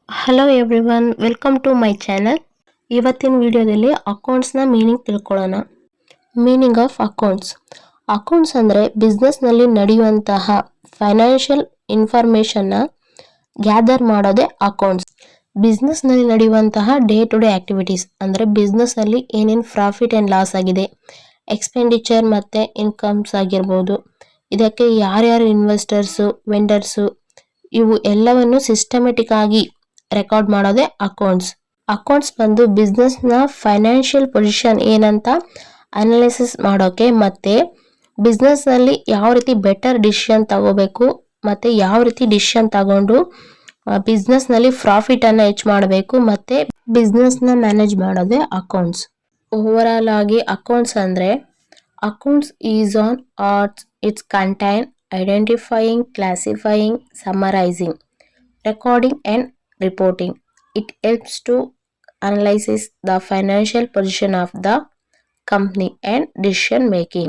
Hello everyone, welcome to my channel. ಇವತ್ತಿನ ವಿಡಿಯೋದಲ್ಲಿ ಅಕೌಂಟ್ಸ್ನ ಮೀನಿಂಗ್ ತಿಳ್ಕೊಳ್ಳೋಣ. Meaning of accounts. ಅಕೌಂಟ್ಸ್ ಅಂದರೆ ಬಿಸ್ನೆಸ್ನಲ್ಲಿ ನಡೆಯುವಂತಹ ಫೈನಾನ್ಷಿಯಲ್ ಇನ್ಫಾರ್ಮೇಷನ್ನ ಗ್ಯಾದರ್ ಮಾಡೋದೇ ಅಕೌಂಟ್ಸ್. ಬಿಸ್ನೆಸ್ನಲ್ಲಿ ನಡೆಯುವಂತಹ ಡೇ ಟು ಡೇ ಆಕ್ಟಿವಿಟೀಸ್ ಅಂದರೆ ಬಿಸ್ನೆಸ್ನಲ್ಲಿ ಏನೇನು ಪ್ರಾಫಿಟ್ ಆ್ಯಂಡ್ ಲಾಸ್ ಆಗಿದೆ, ಎಕ್ಸ್ಪೆಂಡಿಚರ್ ಮತ್ತು ಇನ್ಕಮ್ಸ್ ಆಗಿರ್ಬೋದು, ಇದಕ್ಕೆ ಯಾರ್ಯಾರು ಇನ್ವೆಸ್ಟರ್ಸು, ವೆಂಡರ್ಸು, ಇವು ಎಲ್ಲವನ್ನು ಸಿಸ್ಟಮೆಟಿಕ್ ಆಗಿ ರೆಕಾರ್ಡ್ ಮಾಡೋದೇ ಅಕೌಂಟ್ಸ್. ಅಕೌಂಟ್ಸ್ ಬಂದು ಬಿಸ್ನೆಸ್ನ ಫೈನಾನ್ಷಿಯಲ್ ಪೊಸಿಷನ್ ಏನಂತ ಅನಾಲಿಸಿಸ್ ಮಾಡೋಕೆ ಮತ್ತು ಬಿಸ್ನೆಸ್ನಲ್ಲಿ ಯಾವ ರೀತಿ ಬೆಟರ್ ಡಿಸಿಷನ್ ತಗೋಬೇಕು ಮತ್ತು ಯಾವ ರೀತಿ ಡಿಸಿಷನ್ ತಗೊಂಡು ಬಿಸ್ನೆಸ್ನಲ್ಲಿ ಪ್ರಾಫಿಟನ್ನು ಹೆಚ್ಚು ಮಾಡಬೇಕು ಮತ್ತು ಬಿಸ್ನೆಸ್ನ ಮ್ಯಾನೇಜ್ ಮಾಡೋದೇ ಅಕೌಂಟ್ಸ್. ಓವರಾಲ್ ಆಗಿ ಅಕೌಂಟ್ಸ್ ಅಂದರೆ accounts is on arts it's contain identifying, classifying, summarising, recording and reporting. It helps to analyze the financial position of the company and decision making.